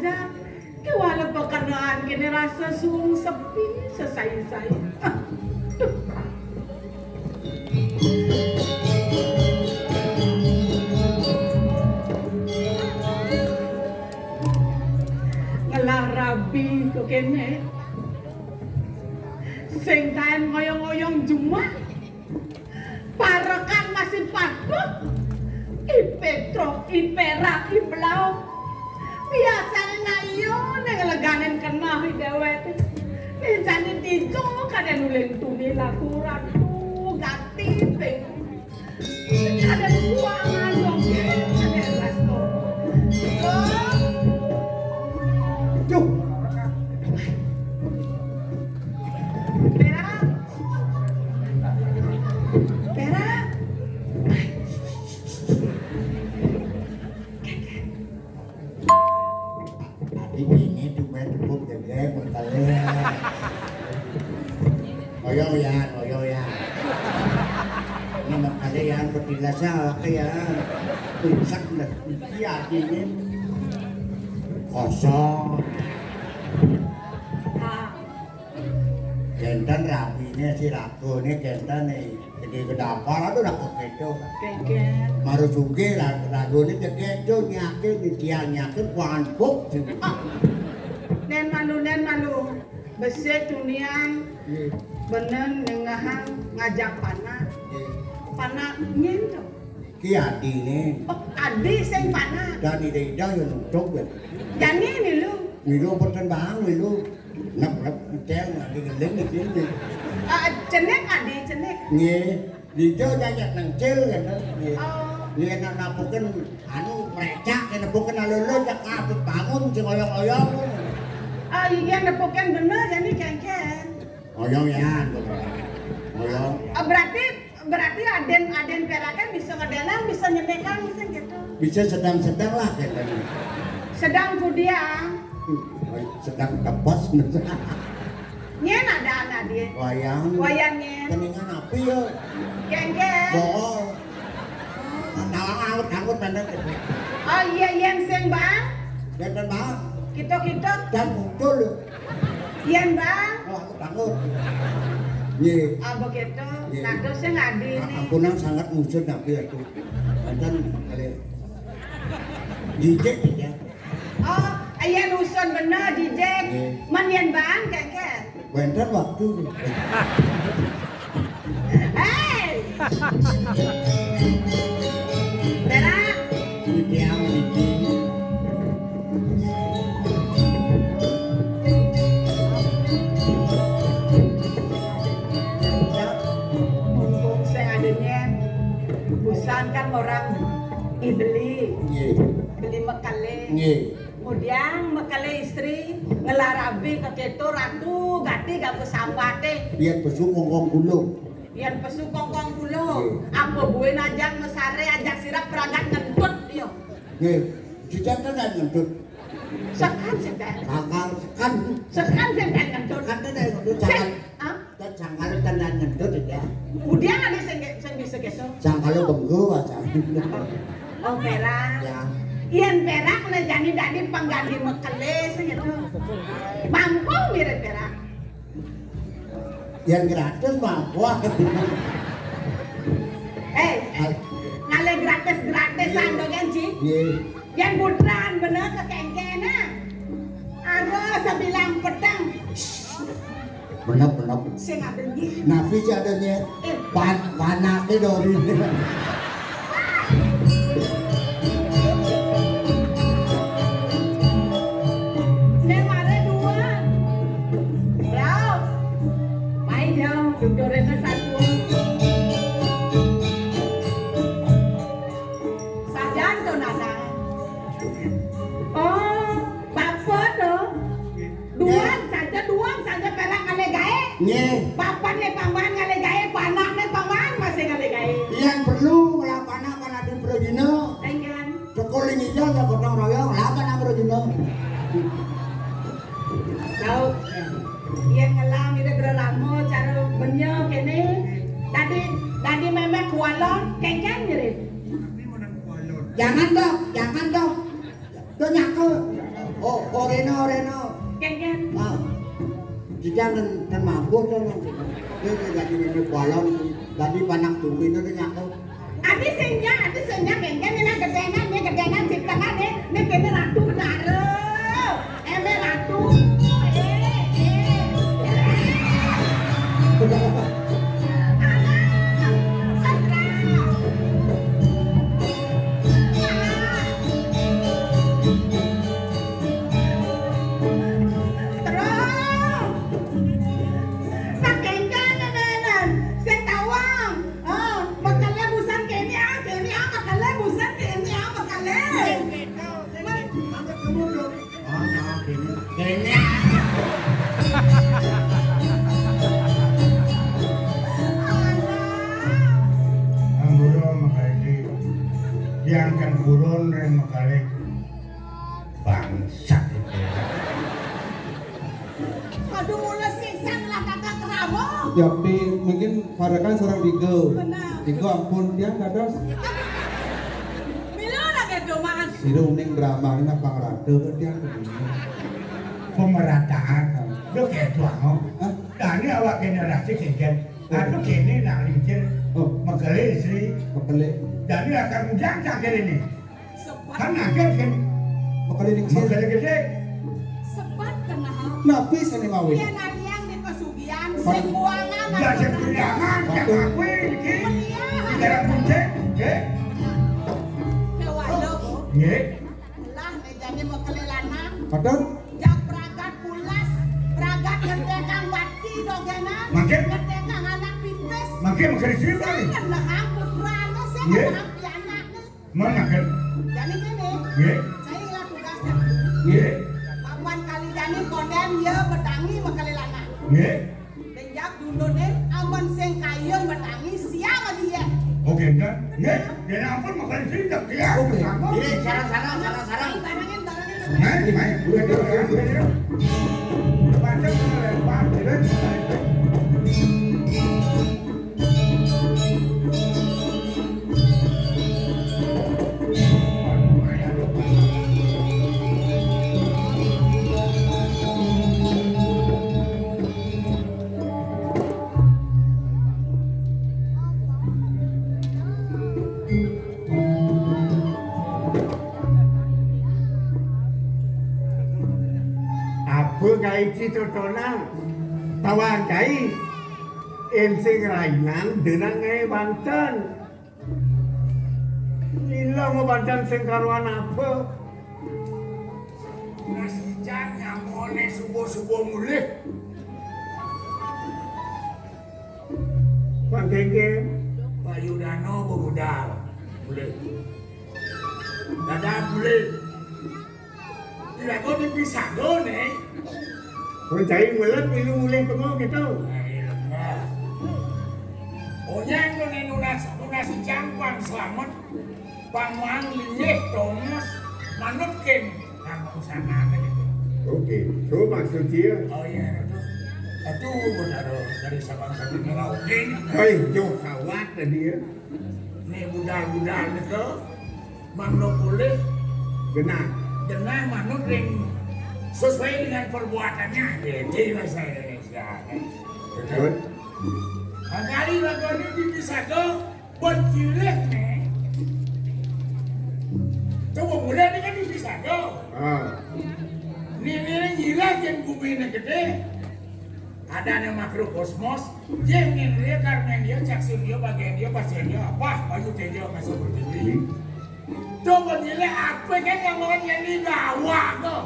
aja. Ke wala pekerjaan kini rasa sung sepi sesai-sai. Ngelah rabi kok kene. Sing kaen ngoyong-ngoyong Jumat. Parekan masih padut. Ipetro, ipera, iblau. Biasanya ngayo nengeleganin kena dewet. Biasanya tijo kada nulen tuni lakuran tuh ganti peng. Kada buangan dong kada resto. Tuh. Pera. Pera. Ini cuma cukup jaga berkali. Oyoyan. Ini berkali yang bertilasa kalian. Tulisan dah dia ini kosong. Kentan rapinya si raku ini kentan nih. Jadi kedapar itu dah kekeco. Maru suge ragu ini kekeco nyakin dia nyakin wanpuk. Nen malu. Besek dunian bener nengahan ngajak panah nyentuh. Ki adi nih. Oh, adi sing panah. Dan ide yang nutuk ya. Jani milu. Milu pertembang milu. Nap ceng di geleng di sini. Cenek adi cenek. Nge di jauh banyak nang cel kan. Dia nak napukan anu merecak, dia napukan alolo jak apa bangun si oyong-oyong. Iya nepukan bener jadi kengken. Oyong ya, oyong. Berarti aden perakan bisa ngedalam, bisa nyemekan, bisa gitu. Bisa sedang-sedang lah kayak tadi. Sedang kudiang. Sedang kepos. Nyen ada anak dia. Wayangnya. Keningan api ya. Kengken. Bohong. Tawang angkut pendek. Oh iya yang seng bang. Dan bang. Kita. Dan muncul. Yen bang. Oh aku takut. Ye. Begitu. Nah terusnya ngadi nih. Ampunan sangat muncul nabi aku. Dan kali. Jijik ya. Oh, iya nusun bener jijik. Man yen bang kengken. Bener waktu. Hei. Berak. Diam. Mumpung saya adanya busan kan orang beli mekale. Kemudian mekale istri ngelarabi ke keto ratu gati gak kesambate. Biar pesu kongkong gulung. Biar pesu kongkong gulung. Apa buin ajak mesare ajak sirap peragat ngentut yo. Nggih, dijak kan ngentut. Sekan sedang. Sekan sedang ngentut. Kan ada ngentut jangan. Dan jangkal tenan ngentut ya. Kemudian ada sing bisa keso. Jangkal benggu aja. Oh perak. Ya. Yen perak na jani dadi pangganti mekele sing itu. Mampu mirip perak. Yang gratis mampu. Ngale gratis-gratisan dogen Ci. Nggih. Yang putran bener kekengkena. Ada sebilang petang. Bener. Sing adanya. Nabi adanya panake dori. Nemare dua. Bro. Mai jauh dudurnya satu. Sajan tuh nana. Oh, bapak tuh. Duang saja perak ngale gae. Nggih. Papan nih paman ngale gae, panak nih paman masih ngale gae. Yang perlu lah panak di Projino. Dengan Sekolah ini aja potong royong, lah panak Projino. tahu. Yang ngelam itu berlamu cara benyo kene. Tadi memang kualon kengkeng mirip. Jangan dong. Tuh nyaku. Oh, Reno. Ken. Ah. Kita kan mabuk kan. Dia jadi ini kolong, jadi panak tunggu itu nyakau. Adi senja Ken ini gedenan ciptaan nih kene ratu benar. Eme ratu. Yang kan buron dan makalik bangsat itu. Aduh mulai siksa lah kakak keramo. Ya, mungkin Farakan seorang Digo. Benar. Digo ampun dia dados. Mila udah gitu mas. Sira uning drama ini pangrada dia. Pemerataan. Lo kayak tuang. Hah? Tani awak generasi keken. Aku kene nak lincir. Oh, Makale istri. makale. Jadi akan mujang cakir ini. Sepat. Kan akhir kan. Makale ning sir. Makale gede. Sepat kena. Napi sene mawin. Dia nariang di pesugihan. Pak. Sebuangan. Gak sebujangan. Gak aku ini. Negara puncak. Kewalo. Nge. Lah mejanya mau kelelana. Padahal Jak pragat pulas. Pragat ngedekang bati dogena. Makin. Ngedekang anak pipes. Makin makale istri Saya kali. kena hampir berana. Saya Ye. kena hampir anaknya. Mana kan? Jadi gini. Nge. Saya lah tugasnya. Nge. Paman kali jani konden ya betangi makalelana. Nge. Denjak dulu deh aman sing kayun betangi siapa dia? Oke kan? Nge. Dia ampun makale istri tak dia. Oke. Ini sarang. Barangin. Main. Bukan dia. Baca lewat. Apa kait si Totona? Tawang kait. Sing rainan denang ngai Banten. Ila mau Banten sing karuan apa? Nasi jan nyamone subuh-subuh mulih. Panteke Payudano bebudal. Mulih. Dadah mulih. Tidak kau dipisah do nih. Kau cari mulut pilu mulai kamu gitu. Onyang tu ni nunas jangkang selamat. Pangwang linyeh Thomas manut kem. Kamu sana gitu. Oke, tu maksud dia. Oh iya itu. Itu benar dari Sabang sampai Merauke. Hei, jauh kawat dia. Ni budal-budal itu. Monopoli. Genah. Genah manut ring sesuai dengan perbuatannya. Jadi bahasa Indonesia. Betul. Kali lagone dipisah ke bercilih nih. Coba mulai dengan dipisah ke. Ini gila yang bumi gede. Ada yang makrokosmos. Yang ini karena dia caksin dia bagian dia pasien dia apa? Baju tejo masuk berdiri. Coba gila apa kan yang mau jadi gawak tuh.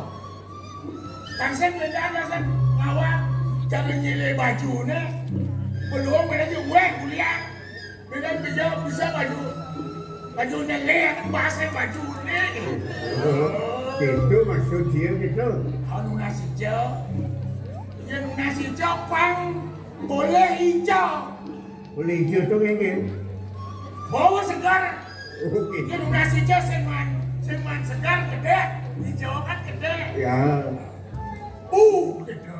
Kansen beda kansen gawak. Cara gila baju nih. Belum belajar gue kuliah. Beda bisa baju nelek bahasa baju nih. Itu maksud dia gitu. Anu nasi hijau. Ya nasi hijau pang boleh hijau. Boleh hijau tuh yang bawa segar. Oke. Ya nasi hijau seman segar gede. Hijau kan gede. Ya. Gitu.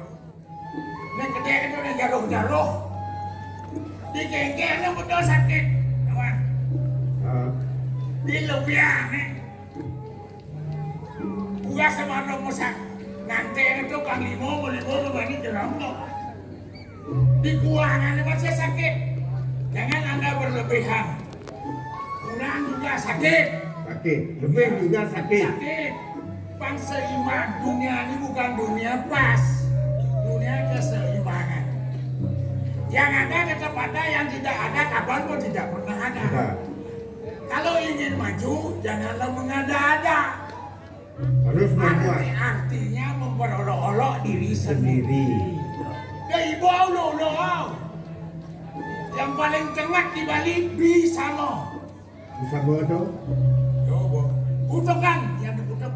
Nek gede itu nek jaruh. Di kengkengnya betul sakit. Kawan. Di lubiah nih. Gua sama orang musak. Nganteng itu Kang Limo membani jerono. Di keuangan masih sakit. Jangan Anda berlebihan. Kurang juga sakit. Sakit, lebih juga sakit. Sakit. Pan seimbang. Dunia ini bukan dunia pas. Dunia keseimbangan. Yang ada tetap ada, yang tidak ada kapan pun tidak pernah ada. Nah, Kalau ingin maju, janganlah mengada-ada. harus membuat Artinya memperolok-olok diri sendiri. Ya ibu Allah. Yang paling cengat di Bali bisa loh. bisa bodoh. Coba. Kutukan yang dikutuk.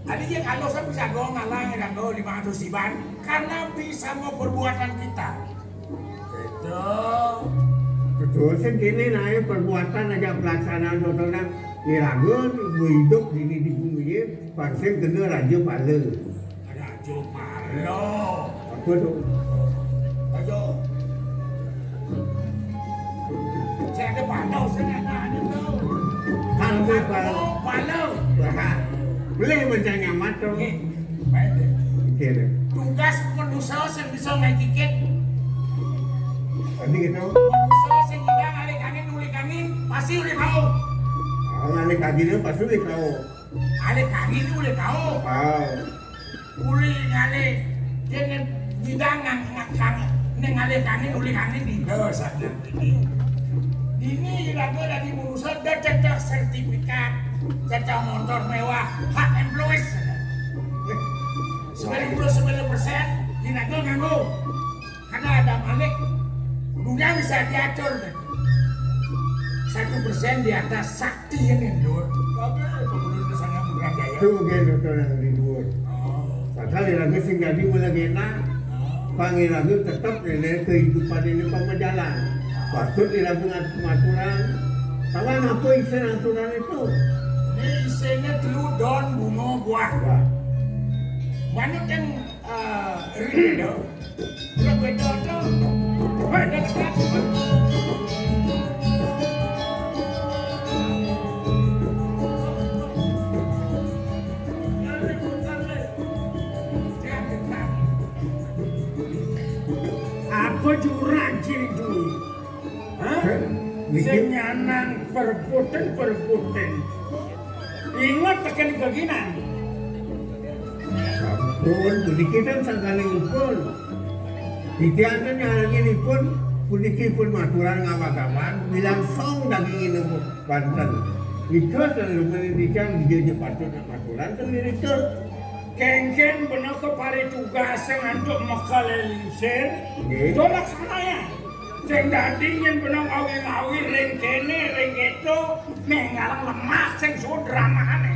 Tadi yang kalau saya bisa go ngalang dan go 500 riban karena bisa mau perbuatan kita. Gitu. Betul sih gini naik perbuatan aja pelaksanaan motornya iragun hidup di bumi ini pasti kena raja pala. Raja Palo. Apa tuh? Ayo. Saya ada Palo, saya ada tuh. Kalau pala, Palo. boleh macam nyamat tuh. Oke, baik deh. Kira. Tugas manusia yang bisa ngajikit. Tadi gitu. Manusia yang hidang alik angin, pasti udah kau. Orang alik kajinya pasti udah kau. Alik angin udah kau. Uli ngalik, jangan hidang ngakang. Neng alik angin, uli angin di dosa ini. Ini lagu dari manusia udah cetak sertifikat, cetak motor mewah, hak employees. 99% dinago nganggo. Karena ada Malik, dunia bisa diatur. 1% di atas sakti yang ngendur. Oke, pembunuh misalnya Putra Jaya. Itu mungkin dokter yang di luar. Sekali lagi sing jadi mulai kena, panggil lagi tetap nilai kehidupan ini pemajalan. Patut dilakukan pengaturan. Kawan apa isi aturan itu? Ini isinya telur daun bunga buah. Wah, Banyak yang rindu. Udah beda tuh. Beda dekat. Apa jurang ciri duit? Hah? mikir Senyanang perputen. Ingat tekan keginan. pun pudikitan sakali pun. Ditiangan yang ini pun pudiki pun maturan ngawagawan bilang song daging ini Banten. Itu selalu mendidikan dia patut maturan sendiri itu. Kengken bener ke pari tugas yang untuk mekalelisir. Nggih. Tolak sana ya. Sing dadi yen bener ngawi-ngawi ring kene ring itu mengarang lemah sing sudramane.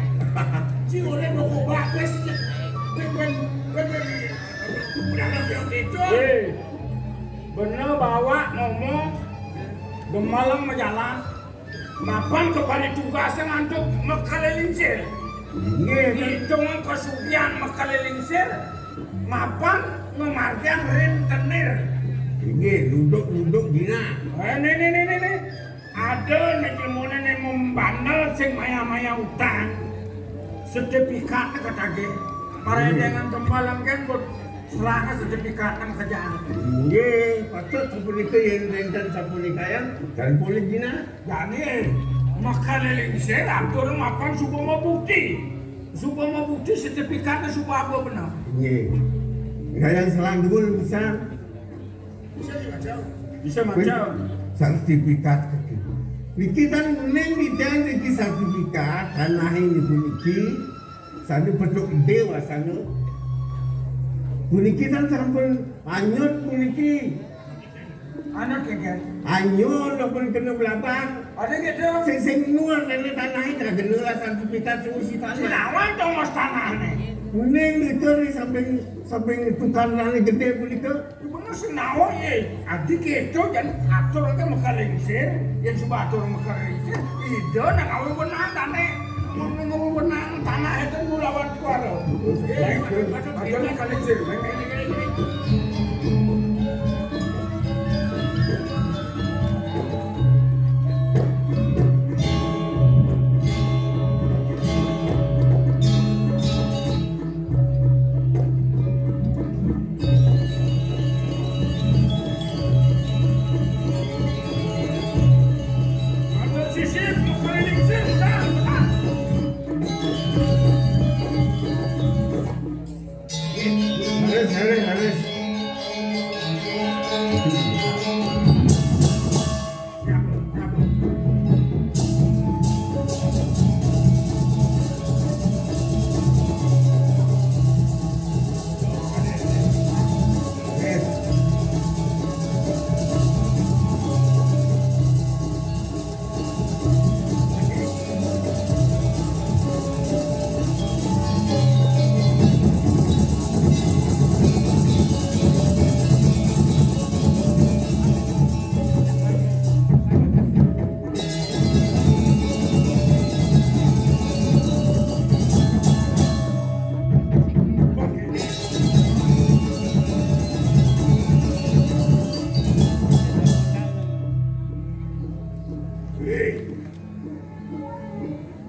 Si oleh mau bagus. Udah nggak gitu. Bener bawa ngomong gemalang menjalan. Mapan ke pari tugas yang untuk mekalelisir. Nggih, Hitungan kesugihan mekalilisir mapan ngemargian rentenir. nggih duduk dina. Nih. Ada nejemunan yang membandel sing maya-maya utang. Sertifikat kata ge. Para dengan tembalan kan buat serahkan sertifikat kerjaan. Nggih, patut sapunika yang renten sapunika yang dan boleh dina. Jadi mekalilisir atur mapan supaya bukti. Supaya bukti sertifikatnya supaya apa benar. Nggih. Nggak yang selang dulu bisa. Bisa macam. Sertifikat kecil. Kita neng ditang di sertifikat tanah ini puniki, sana bentuk dewa sana. Puniki kan sampun anyut puniki. Anak keken. Anyut lamun kena belabang. Ada gitu. Sing nuar dari tanah itu kena lah sertifikat susi tanah. Sinawan dong mas tanah nih. Neng itu samping tukar nani gede puniki. Bener sinawan ya. Adik itu jadi atur kan mekalilisir. Yang suka atur mekalilisir. Itu nak awi benang tanah. Ngomong benang tanah itu mulawan kuara. Atur mekalilisir. Halus.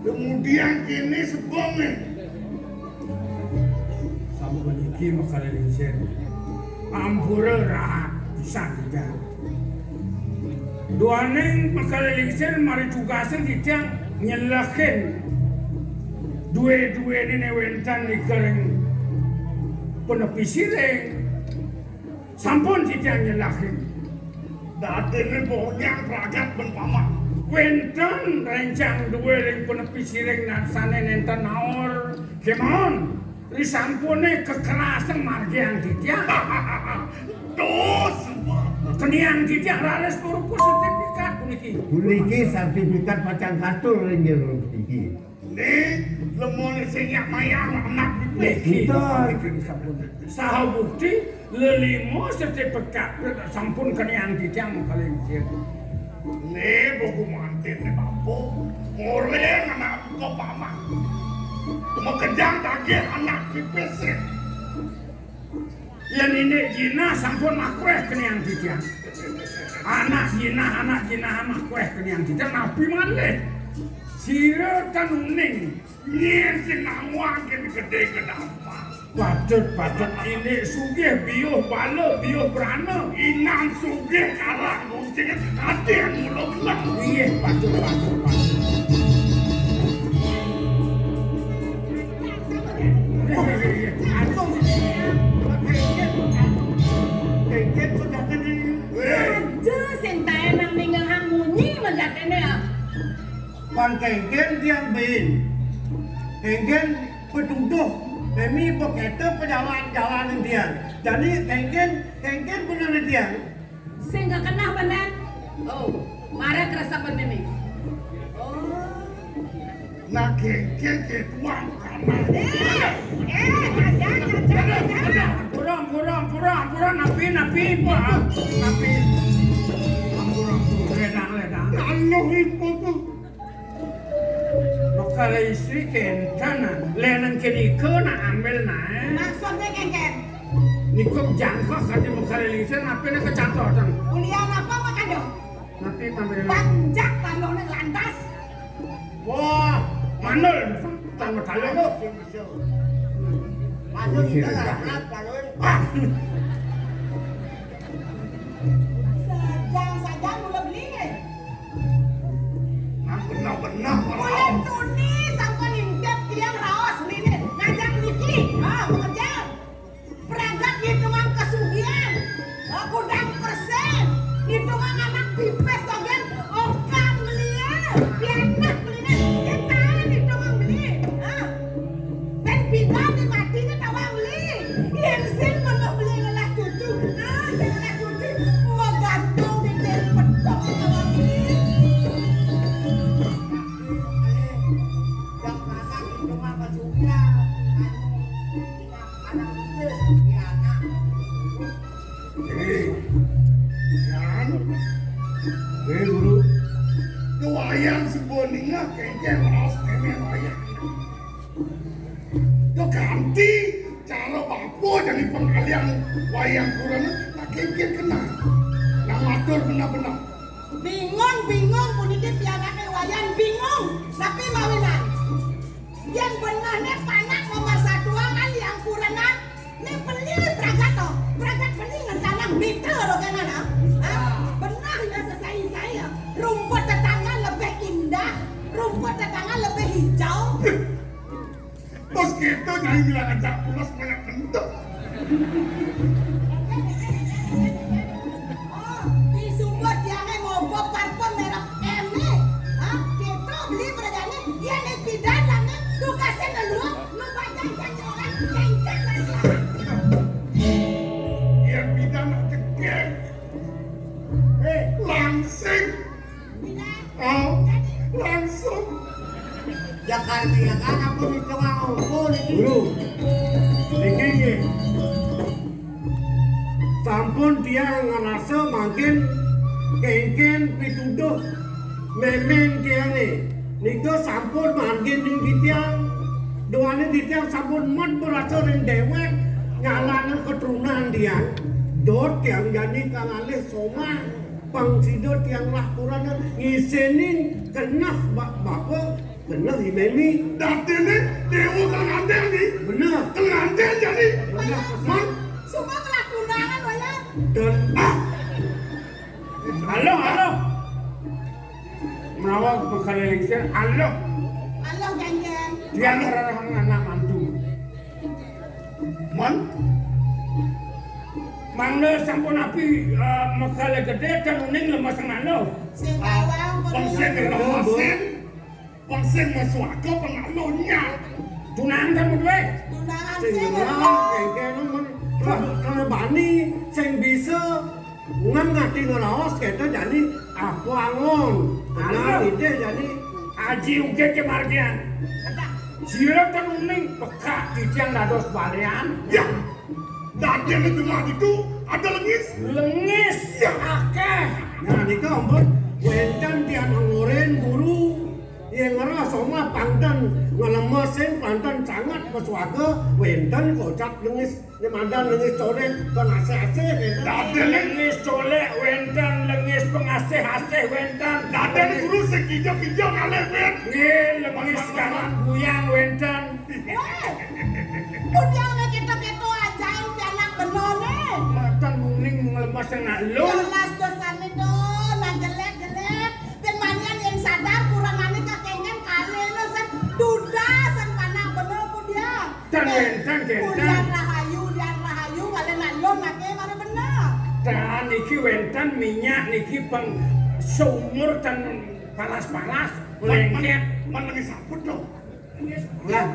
Kemudian kini sebongnya Sama meniki makalilin sen. Ampura rahat bisa tidak. Duaning makalilin sen mari tugasan kita nyelakin. Dua-dua ini newentan di kering penepi sireng. Sampun kita nyelakin. dati ini pokoknya rakyat berpamak. Wenten rencang dua ring penepi sireng naksane nenten naor. Kemon, risampune kekerasan margian titiang. Dos Keniang titiang rares purku sertifikat puniki. Puniki sertifikat pacang katur ringgir puniki. nih lemone senyak mayang anak Niki. Betul. Saha bukti lelimo sertifikat sampun keniang titiang kalian sir. nih buku mantin nih bambu ngoreng anak kau pamak mengejang tagih anak kipesin Yang ini jina sampun makweh keniang titiang. Anak jina makweh keniang titiang nabi malih. Sira tan uning. nyen sinangwakin gede kedampak Patut ini sugih biuh bala biuh berana. inang sugih kalah ngusing hati yang mulut lah Iya patut. Kengket sudah kena. Aja sentai nang ninggal hang munyi menjatene ya. Pan kengket tiang bin. Kengket petuduh. Kami pokete pejalan-jalan tiang. Jadi kengket benar tiang. Sing gak kenah bener. Oh, marah kerasa bener. Oh. nah keke tuang karena Ada. Pura napi pak. Napi. Ampura ledang. anu itu tuh Kalau istri kentana, lenang kini kena ambil naik. Maksudnya kengken. Nikop jangkau kati mukhalilisen napi nak kecantotan. Kuliah apa makan dong? Napi pambil. Panjak tandoh nang lantas. Wah, manul. Tang talo lo. Masuk kita lah. Sajang mula beli ni. benar-benar Mula tuni sampai ningkat tiang rawas beli ni. Ngajak Niki. Mengejar. Peragat hitungan kesugihan. Kudang persen. Hitungan anak pipes togen. Okam beli ya. Pianak beli ni. Kita hitungan beli. Dan pita ni matinya tawang beli. Yang sen mana beli ngelah cucu. Ngelah cucu. Menggantung di telepon tawang beli. kan Guru. wayang sebenarnya keke ras kene wayang itu ganti cara bapu jadi pengalian wayang kurang tak keke kena yang matur benar-benar Bingung puniki pianake wayan bingung tapi mawinan. Yen benahne panak nomor 1 kan yang kurenan ne beli pragat to. Pragat beli ngentanang meter lo kan ana. Benah ya selesai saya. Rumput tetangga lebih indah, rumput tetangga lebih hijau. terus gitu jadi bilang ajak pulas banyak bentuk Oh, di Sumber tiangnya mogok parfum merek Emi. Hah? Kita beli berjani, dia nih pidana nih, tugasnya ngeluang, lu baca-baca orang, kencang lah. Ya pidana cekek. Langsing. Oh, langsung. Jakarta ya kan aku itu mau Guru, niki sampun tiang ngerasa makin kengken pituduh memen tiang niko sampun makin ning tiang doane tiang sampun man berasa ring dewek nyalana keturunan tiang dot tiang jadi kang alih soma pangsido tiang lakuran ngisenin kenah bapak bener himeni Datene dewa kang andel nih. bener Kang andel jadi. bener Man, Semua kelakunangan wayan. dan halo menawa bekalilisir halo Halo ganjen. dia ngerarang anak mantu man, manglo sampun api mekale gede dan uning lemas ngano Sing awang pangsen lemasin, pangsen maswaka pengalonya. tunang kan mudwe tunangan sing sing ngerang kengkeno men bani sing bisa ngati ngerawas kita jadi apa angon nah ide jadi aji uge ke margian sira kan uning peka di tiang dados balian Ya, datene cuma itu ada lengis. ya akeh nah nika ampun wentan tiang ngoren guru yang ngeras sama pantan ngelemesin pantan sangat peswaga wentan kocak lengis nyemandan lengis colek kan asih-asih Datene lengis colek wentan lengis pengasih-asih wentan datene guru sekijo-kijo ngalepen. nggih lengis kanan buyang wentan Kudiang kita ajaib anak benone. matan muning ngelemes nak lu Jelas dosane do, nah jelek-jelek. Dan manian yang sadar kurang ane kakengen kali lo san duda san panang bener kudiang. Dan wentan Kudiang rahayu kali nalo nake mana bener. dan niki wentan minyak niki peng sumur dan panas-panas lengket Man lengis saput dong. lah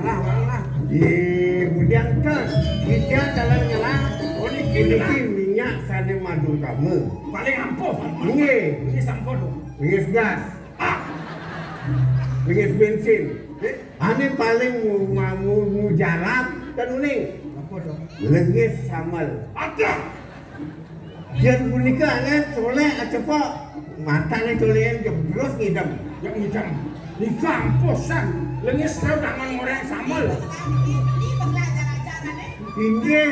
kemudian kan kita jalan ngelah oh niki ini minyak sane madu kamu paling ampuh ini sampun minyak gas minyak bensin ini paling mujarab kan uning lengis samal Ada. Jan punika kan soleh cepat matanya solehan jeblos ngidam yang hidang niki ampuh san lengis tau tangan ngoreng samal Ini belajar-ajaran inggih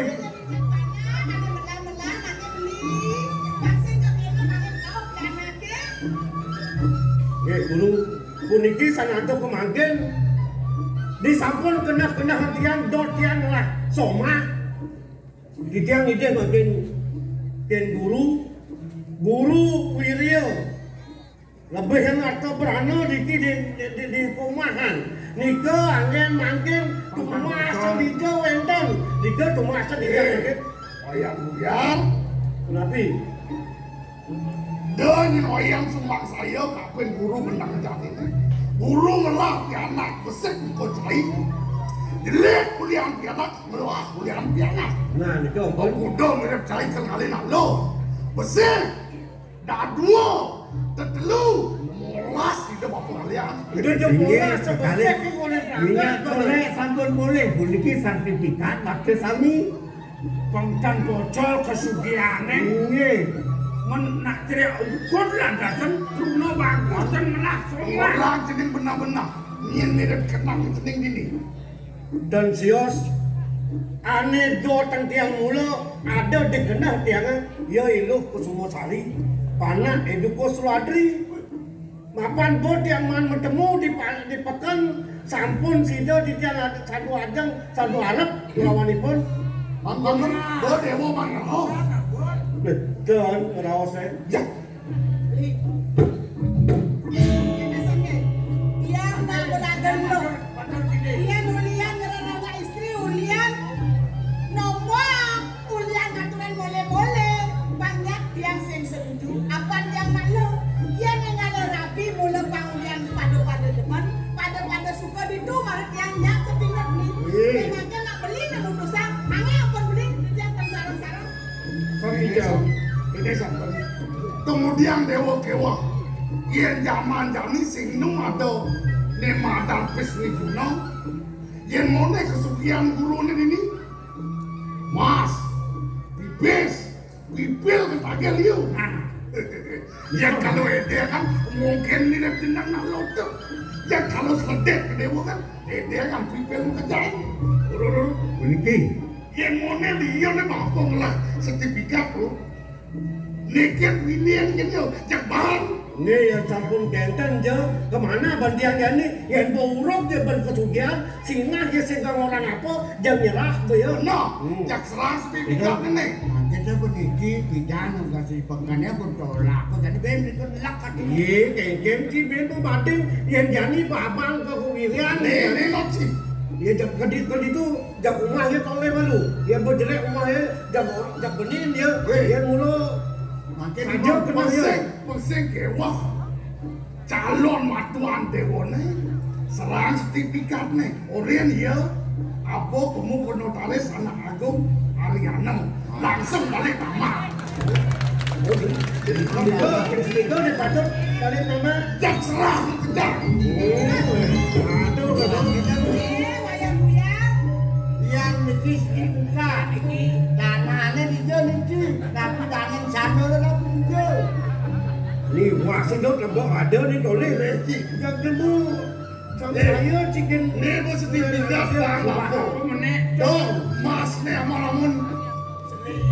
guru puniki sanado kemangkin disampun kena hentian dotian lah soma gitiang ide makin ken guru wiryo lebih yang atau berana di perumahan nika angin mangkin tumasa dika wenten dika tumasa dika Oyang buyar. kenapa Dan oyang sumbang saya kapan guru menang jatine. Guru melah pianak besek kocai. Jelek kuliah pianak melah kuliah pianak. nah nika Kau kuda mirip cai kengali nak lo. Besek. Dah dua. Tetelu. Molas hidup apa kalian. itu jempolnya sebesar minyak boleh sampun boleh puniki sertifikat waktu sami pengtan bocol kesugiane nggih menak teriak ukur landasan truno bagusan menah semua Orang jening benar-benar. Nien mirip kenang jening gini. dan sios ane do tang tiang mula ada di genah tiangan ya iluh Kusumosari panak eduko Suladri mapan bot yang man bertemu di pekan sampun sido di tiang ada satu ajang satu arep lawanipun Mantan lo dewa mana ho. dan raos saya Ya. Dia nak berada lo. Dia nulian ngerana istri ulian nomor jauh. Ini sampun. Kemudian Dewa Kewa, yen zaman jani sing nung ada ne madang pes ni guna, yen mone kesugihan guru ini, Mas, pipil ketagel liu. Ya kalau dia kan mungkin ni nak tenang nak lotok. Ya kalau sedek Dewa kan, dia kan pipil kejain. Puniki. Yen mone liu ne bakong lah sertifikat lo. Nekian winian gitu, jak bahan. Nih yang sampun genten je, kemana bandian ini? Yang buruk dia berkesugihan, singa dia senggang orang apa, jam nyerah dia. No, jak serang sertifikat ini. Kita peniki bidan kasih pengannya bertolak, jadi ben itu lakat. Iya, kengkem si ben tu batin, yang jani babang kehuirian. Ini loci. Ya jak kedit tu, jak rumahnya toleh malu. Yang berjelek rumahnya, jak benin dia, yang mulu. Makin Aja kena dia. Pesing kewah. Calon matuan Dewa nih, serang sertifikat nih. Orian ya, apa kamu ke notaris anak agung Ariana langsung balik nama. Itu dia patut balik nama. Jak serang kejar. Aduh, Wayang buyar. yang niki dibuka niki tanahnya niki tapi tangan sana lah punya. nih wah sedot lembok ada nih toleh. Yang dulu, saya cikin. Ini mau sertifikat bang apa menek. Tuh, mas nih amalamun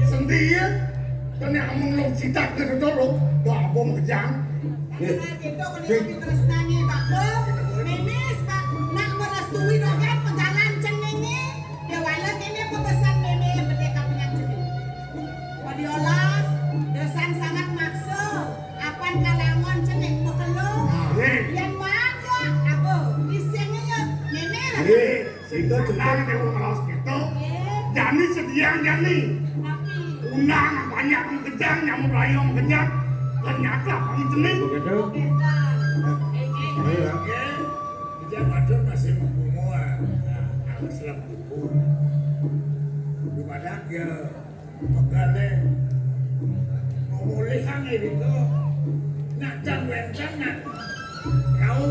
sendiri. Kan yang amun lo citak ke dorok, tuh apa mau kejang. Karena itu kalau tresnani Pak Memes Pak nak merestui dogen pejalan cengenge. Dia walet ini pepesan meme merdeka penyakit. Wadiolas, dosan sangat makso. Apan kalangon cengeng pekelo. Yang mana aku disengnya ya meme lah. Itu Tenang Dewa Keros gitu. Jani sediang Jani. Tapi Undang banyak kejang, nyamuk rayong kejang. Ternyata kami jenis. begitu. Oke, kejang madur masih membunuh. Aku selam buku. Di mana dia pegale pemulihan itu nak cang nak kau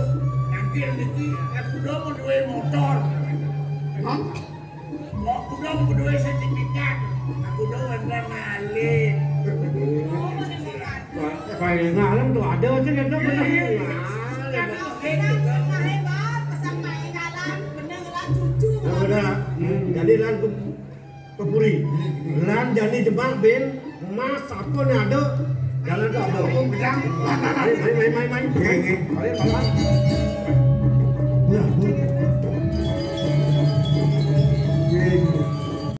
nanggil niki aku udah mau duwe motor. Hah? Aku udah mau duwe sertifikat. Aku udah mau ngalih. Kayak ngalam tuh ada aja kan tuh pernah. karena kita hebat pesan main jalan beneran cucu. Udah, jadi lan kepuri, lan jadi jebak ben, mas satu nih ada, jalan tuh ada. Kejang. Main. Ayo,